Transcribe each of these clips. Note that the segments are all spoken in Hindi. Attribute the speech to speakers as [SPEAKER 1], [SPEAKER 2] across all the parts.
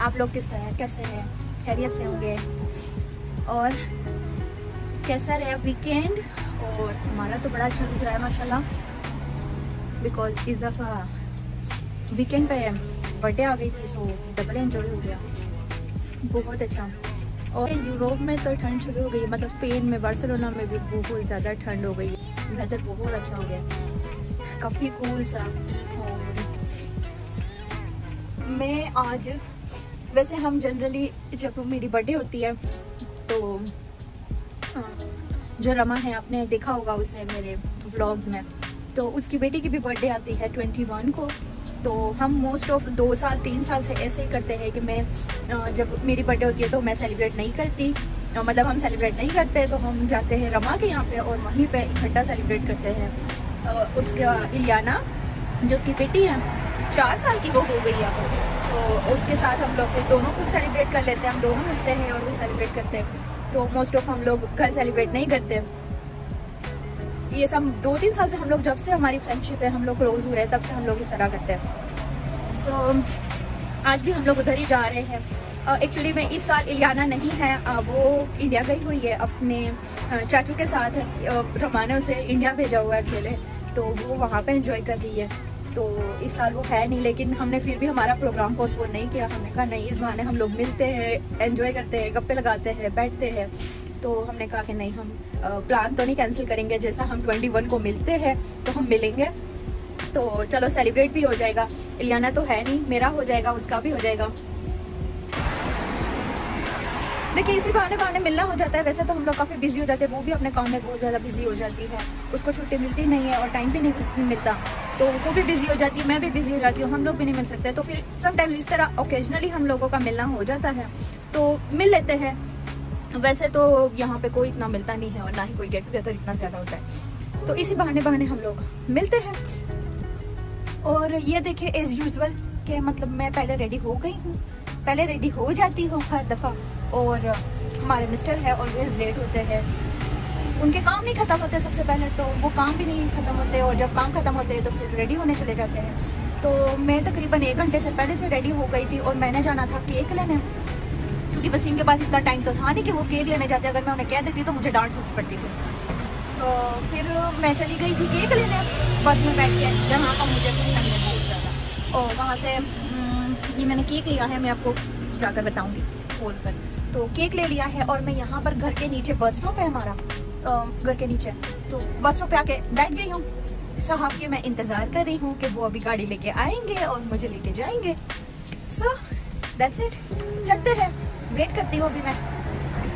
[SPEAKER 1] आप लोग किस तरह कैसे हैं, खैरियत से होंगे और कैसा रहा वीकेंड। और हमारा तो बड़ा अच्छा गुजरा है माशाल्लाह, बिकॉज इस दफ़ा वीकेंड पे बर्थडे आ गई थी, सो डबल एंजॉय हो गया, बहुत अच्छा। और यूरोप में तो ठंड शुरू हो गई, मतलब स्पेन में बार्सिलोना में भी बहुत ज़्यादा ठंड हो गई, वेदर बहुत अच्छा हो गया, काफ़ी कूल सा। और मैं आज वैसे हम जनरली जब मेरी बर्थडे होती है तो जो रमा है आपने देखा होगा उसे मेरे व्लॉग्स में, तो उसकी बेटी की भी बर्थडे आती है 21 को। तो हम मोस्ट ऑफ 2 साल 3 साल से ऐसे ही करते हैं कि मैं जब मेरी बर्थडे होती है तो मैं सेलिब्रेट नहीं करती, मतलब हम सेलिब्रेट नहीं करते, तो हम जाते हैं रमा के यहाँ पे और वहीं पे इकट्ठा सेलिब्रेट करते हैं। उसका इलियाना जो उसकी बेटी है 4 साल की वो हो गई है, तो उसके साथ हम लोग फिर दोनों खुद सेलिब्रेट कर लेते हैं, हम दोनों मिलते हैं और वो सेलिब्रेट करते हैं। तो मोस्ट ऑफ हम लोग घर सेलिब्रेट नहीं करते। ये सब 2-3 साल से हम लोग, जब से हमारी फ्रेंडशिप है, हम लोग क्लोज हुए हैं, तब से हम लोग इस तरह करते हैं। सो आज भी हम लोग उधर ही जा रहे हैं। एक्चुअली में इस साल इलियाना नहीं है, वो इंडिया गई हुई है अपने चाचू के साथ। रमा ने उसे इंडिया भेजा हुआ है अकेले, तो वो वहाँ पे एंजॉय कर रही है। तो इस साल वो है नहीं, लेकिन हमने फिर भी हमारा प्रोग्राम पोस्टपोन नहीं किया। हमने कहा नहीं, इस बहाने हम लोग मिलते हैं, एंजॉय करते हैं, गप्पे लगाते हैं, बैठते हैं। तो हमने कहा कि नहीं, हम प्लान तो नहीं कैंसिल करेंगे, जैसा हम 21 को मिलते हैं तो हम मिलेंगे, तो चलो सेलिब्रेट भी हो जाएगा। इलियाना तो है नहीं, मेरा हो जाएगा, उसका भी हो जाएगा। देखिए इसी बहाने मिलना हो जाता है। वैसे तो हम लोग काफ़ी बिजी हो जाते हैं, वो भी अपने काम में बहुत ज़्यादा बिजी हो जाती है, उसको छुट्टी मिलती नहीं है और टाइम भी नहीं मिलता, तो वो भी बिजी हो जाती है, मैं भी बिजी हो जाती हूँ, हम लोग भी नहीं मिल सकते। तो फिर समटाइम्स इस तरह ओकेजनली हम लोगों का मिलना हो जाता है, तो मिल लेते हैं। वैसे तो यहाँ पे कोई इतना मिलता नहीं है और ना ही कोई गेट टुगेदर इतना ज़्यादा होता है, तो इसी बहाने हम लोग मिलते हैं। और ये देखिए एज यूजुअल के मतलब मैं पहले रेडी हो गई हूँ, पहले रेडी हो जाती हूँ हर दफ़ा, और हमारे मिस्टर है ऑलवेज लेट होते हैं, उनके काम नहीं ख़त्म होते सबसे पहले, तो वो काम भी नहीं ख़त्म होते, और जब काम ख़त्म होते हैं तो फिर रेडी होने चले जाते हैं। तो मैं तकरीबन 1 घंटे से पहले से रेडी हो गई थी, और मैंने जाना था केक लेने, क्योंकि वसीम के पास इतना टाइम तो था नहीं कि वो केक लेने जाते। अगर मैं उन्हें कह देती तो मुझे डांट सुननी पड़ती थी। तो फिर मैं चली गई थी केक लेने, बस में बैठ के, जहाँ का मुझे बहुत ज़्यादा। और वहाँ से ये मैंने केक लिया है, मैं आपको जाकर बताऊँगी खोल कर। तो केक ले लिया है और मैं यहाँ पर घर के नीचे, बस स्टॉप है हमारा घर के नीचे, तो बस स्टॉप पे आके बैठ गई हूँ। साहब के मैं इंतज़ार कर रही हूँ कि वो अभी गाड़ी लेके आएंगे और मुझे लेके जाएंगे। सो दैट्स इट, चलते हैं, वेट करती हूँ। अभी मैं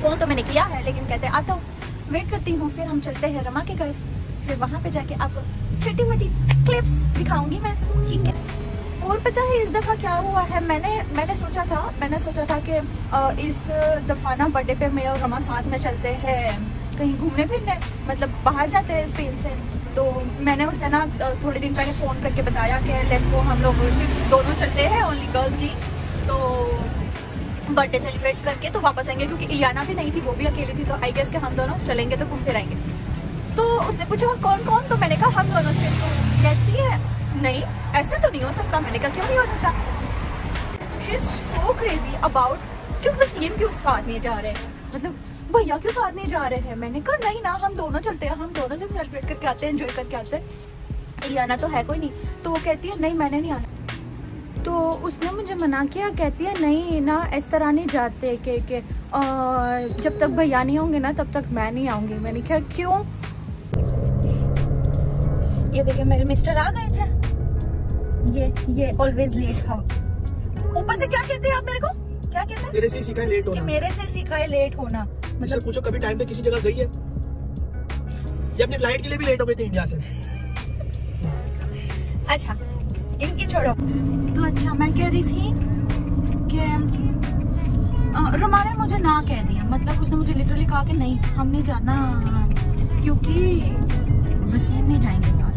[SPEAKER 1] फ़ोन तो मैंने किया है, लेकिन कहते आता हूँ, वेट करती हूँ। फिर हम चलते हैं रमा के घर, फिर वहाँ पे जाके आपको छोटी मोटी क्लिप्स दिखाऊंगी मैं, ठीक है। और पता है इस दफ़ा क्या हुआ है, मैंने सोचा था कि इस दफ़ा ना बर्थडे पे मैं और रमा साथ में चलते हैं कहीं घूमने फिरने, मतलब बाहर जाते हैं स्पेन से। तो मैंने उसे ना थोड़े दिन पहले फ़ोन करके बताया कि लेट्स गो, हम लोग सिर्फ दोनों चलते हैं, ओनली गर्ल्स की, तो बर्थडे सेलिब्रेट करके तो वापस आएंगे, क्योंकि इलियाना भी नहीं थी, वो भी अकेली थी, तो आई गेस कि हम दोनों चलेंगे तो घूम फिर आएंगे। तो उसने पूछा कौन कौन, तो मैंने कहा हम दोनों से। तो कहती है नहीं ऐसा तो नहीं हो सकता। मैंने कहा क्यों नहीं हो सकता? She is so crazy about क्यों वसीम क्यों साथ नहीं जा रहे हैं, मतलब भैया क्यों साथ नहीं जा रहे हैं। मैंने कहा नहीं ना, हम दोनों चलते हैं, हम दोनों से सेलिब्रेट करके आते हैं, एंजॉय करके आते हैं। इलियाना तो है कोई नहीं, तो वो कहती है नहीं मैंने नहीं आना। तो उसने मुझे मना किया, कहती है नहीं ना, इस तरह नहीं जाते कि जब तक भैया नहीं होंगे ना तब तक मैं नहीं आऊँगी। मैंने कहा क्यों? ये देखिए मेरे मिस्टर आ गए थे, ये ऑलवेज लेट था। ऊपर से क्या कहते हैं आप मेरे को, क्या कहते हैं?
[SPEAKER 2] मेरे से सीखा है लेट होना।
[SPEAKER 1] मेरे से सीखा है लेट होना, मतलब
[SPEAKER 2] पूछो कभी टाइम पे किसी जगह गई है? ये अपनी फ्लाइट के लिए भी लेट हो गई थी इंडिया से।
[SPEAKER 1] अच्छा इनकी छोड़ो। तो अच्छा मैं कह रही थी कि रमा ने मुझे ना कह दिया, मतलब उसने मुझे लिटरली कहा कि नहीं हम नहीं जाना, क्योंकि वसीम नहीं जाएंगे साथ।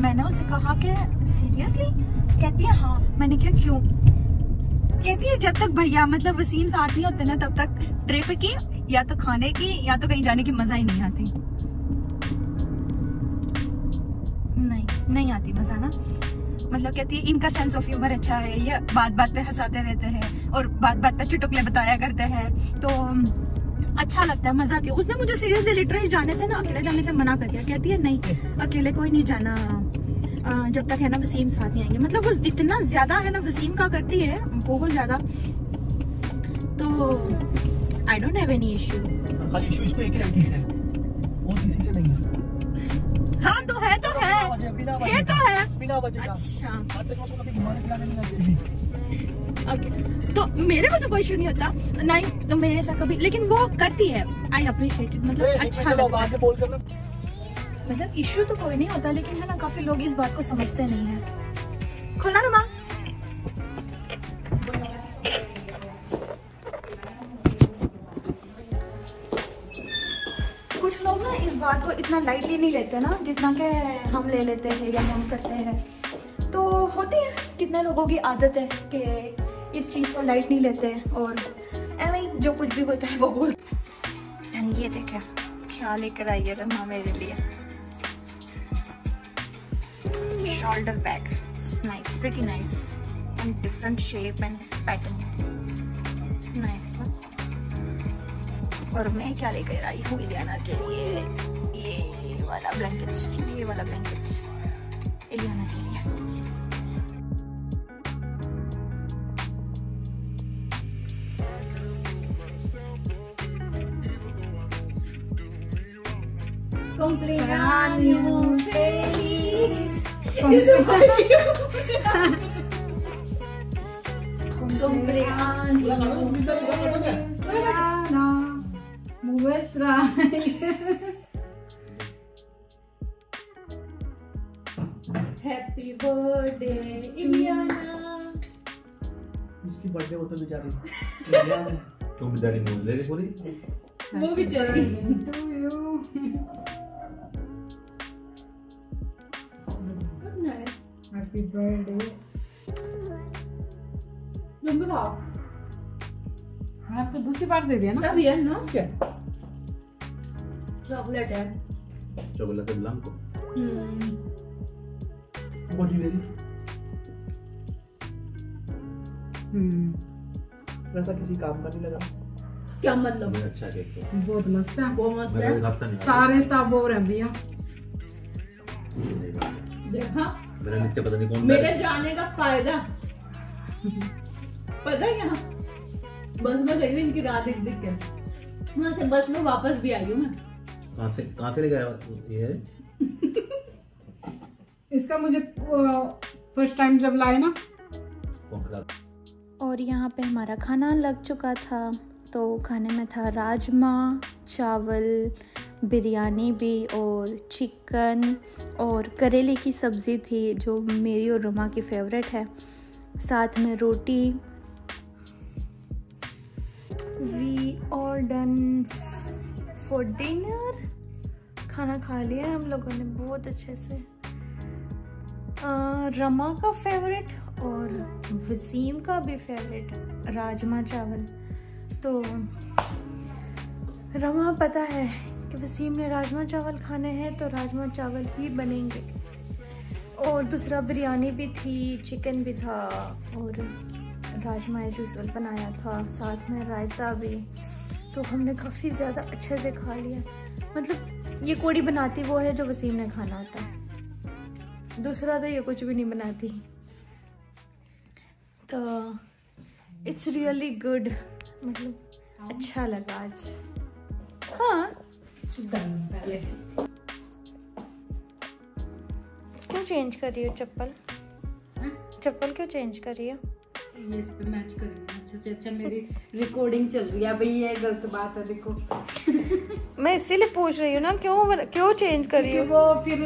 [SPEAKER 1] मैंने उसे कहा कि सीरियसली? कहती है हाँ। मैंने कहा क्यों? कहती है जब तक भैया मतलब वसीम साथ नहीं होते ना तब तक ट्रिप की या तो खाने की या तो कहीं जाने की मजा ही नहीं आती। नहीं आती मजा ना। मतलब कहती है इनका सेंस ऑफ ह्यूमर अच्छा है, ये बात बात पे हंसाते रहते हैं और बात बात पे चुटकुले बताया करते हैं, तो अच्छा लगता है, मजा आता है। उसने मुझे सीरियसली लिटरली जाने से ना, अकेले जाने से मना कर दिया। कहती है नहीं अकेले कोई नहीं जाना, जब तक है ना वसीम साथ नहीं आएंगे। मतलब वो इतना ज्यादा है ना वसीम का करती है, बहुत ज्यादा। तो I don't have any issue.
[SPEAKER 2] खाली इशू इसको एक ही लड़की से, और किसी से नहीं है।
[SPEAKER 1] हाँ तो है, तो है, ये तो है।
[SPEAKER 2] बिना वजह का।
[SPEAKER 1] अच्छा
[SPEAKER 2] आज तक उसको कभी घुमाने फिराने नहीं गई।
[SPEAKER 1] ओके, तो मेरे को तो कोई इशू नहीं होता, नहीं तो मैं ऐसा कभी, लेकिन वो करती है, आई अप्रिशिएट इट। मतलब अच्छा लगता है।
[SPEAKER 2] बोल करना,
[SPEAKER 1] मतलब इशू तो कोई नहीं होता, लेकिन है ना काफी लोग इस बात को समझते नहीं है। खुला ना माँ, कुछ लोग ना इस बात को इतना लाइटली नहीं लेते ना, जितना कि हम ले लेते हैं या हम करते हैं। तो होती है, कितने लोगों की आदत है कि इस चीज को लाइट नहीं लेते और ऐਵੇਂ ही जो कुछ भी होता है वो बोल। एंड ये देखें क्या लेकर आई है रमा मेरे लिए, shoulder bag. It's nice, pretty nice, and different shape and pattern. Nice, ना? और मैं क्या लेकर आई हूँ इलियाना के लिए, ये वाला ब्लैंकेट, ये वाला ब्लैंकेट इलियाना के लिए।
[SPEAKER 3] Cumpleaños feliz. Cumpleaños Clara. Muestra. Happy birthday Iliana.
[SPEAKER 2] इसकी बर्थडे होता बेचारी।
[SPEAKER 4] तुम बेचारी मूव ले रही पूरी।
[SPEAKER 3] वो भी चल रही है। To you. Happy birthday. तुम बताओ।
[SPEAKER 5] आपको दूसरी बार दे दिया ना?
[SPEAKER 3] सब है ना?
[SPEAKER 2] क्या?
[SPEAKER 3] चॉकलेट है।
[SPEAKER 4] चॉकलेट ब्लैंको।
[SPEAKER 2] वो जी मेरी। वैसा किसी काम का नहीं लगा।
[SPEAKER 3] क्या मतलब?
[SPEAKER 4] अच्छा केक तो
[SPEAKER 5] बहुत मस्त है,
[SPEAKER 3] बहुत मस्त
[SPEAKER 4] मेरा
[SPEAKER 3] है।
[SPEAKER 4] भी खाता नहीं।
[SPEAKER 5] सारे सब हो रहे हैं भैया।
[SPEAKER 3] देखा?
[SPEAKER 4] मेरा नित्य पता नहीं कौन
[SPEAKER 3] मेरे जाने का फायदा पता है क्या? बस में गई हूँ इनकी रात दिख दिख के, वहाँ से बस में वापस भी आई हूँ मैं।
[SPEAKER 4] कहाँ से लेके आया ये?
[SPEAKER 5] इसका मुझे फर्स्ट टाइम जब लाए ना।
[SPEAKER 1] और यहाँ पे हमारा खाना लग चुका था। तो खाने में था राजमा चावल, बिरयानी भी, और चिकन और करेले की सब्ज़ी थी जो मेरी और रुमा की फेवरेट है, साथ में रोटी। We all done for dinner. खाना खा लिया हम लोगों ने बहुत अच्छे से। रमा का फेवरेट और वसीम का भी फेवरेट राजमा चावल। तो रमा पता है कि वसीम ने राजमा चावल खाने हैं तो राजमा चावल ही बनेंगे। और दूसरा बिरयानी भी थी, चिकन भी था और राजमा एज यूजुअल बनाया था, साथ में रायता भी। तो हमने काफ़ी ज़्यादा अच्छे से खा लिया। मतलब ये कोड़ी बनाती वो है जो वसीम ने खाना होता है, दूसरा तो ये कुछ भी नहीं बनाती। तो इट्स रियली गुड, मतलब अच्छा लगा आज। हाँ
[SPEAKER 3] पहले
[SPEAKER 1] क्यों चेंज कर रही हो चप्पल? चप्पल क्यों चेंज कर रही हो?
[SPEAKER 5] ये इस पे मैच करेंगे अच्छे से। अच्छा मेरी रिकॉर्डिंग चल रही है भाई, ये गलत बात है देखो।
[SPEAKER 1] मैं इसीलिए पूछ रही हूँ ना, क्यों चेंज कर रही हो?
[SPEAKER 5] वो फिर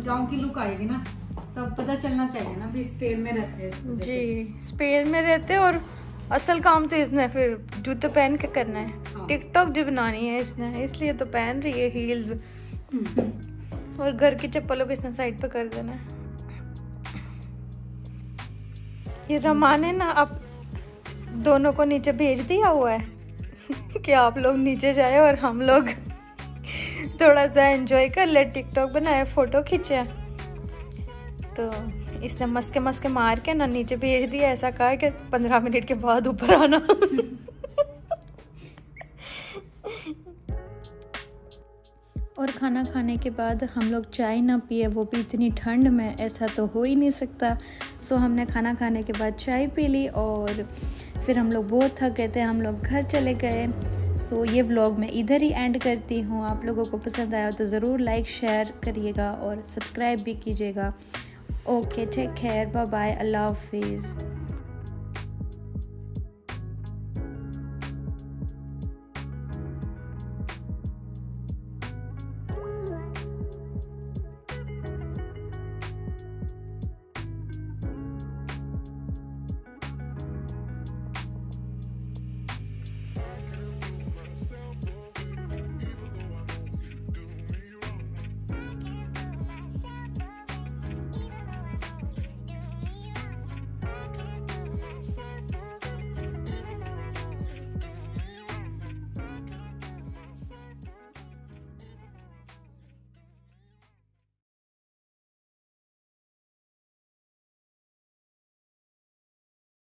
[SPEAKER 5] गांव की लुक आएगी ना, तब पता चलना चाहिए ना भी स्पेन में रहते हैं।
[SPEAKER 1] जी स्पेन में रहते और असल काम तो इसने फिर जूते पहन के करना है।
[SPEAKER 5] हाँ।
[SPEAKER 1] टिकटॉक जो बनानी है इसने, इसलिए तो पहन रही है हील्स। और घर की चप्पलों को इसने साइड पे कर देना है। ये रमा ने ना अब दोनों को नीचे भेज दिया हुआ है कि आप लोग नीचे जाए और हम लोग थोड़ा सा एंजॉय कर ले, टिकटॉक बनाए, फोटो खींचे। तो इसने मस्के मार के ना नीचे भेज दिया, ऐसा कहा कि 15 मिनट के बाद ऊपर आना। और खाना खाने के बाद हम लोग चाय ना पिए, वो भी इतनी ठंड में, ऐसा तो हो ही नहीं सकता। सो हमने खाना खाने के बाद चाय पी ली और फिर हम लोग बहुत थक गए थे, हम लोग घर चले गए। सो ये व्लॉग मैं इधर ही एंड करती हूँ। आप लोगों को पसंद आया तो ज़रूर लाइक शेयर करिएगा और सब्सक्राइब भी कीजिएगा। Okay, take care, bye bye, अल्लाह हाफिज़।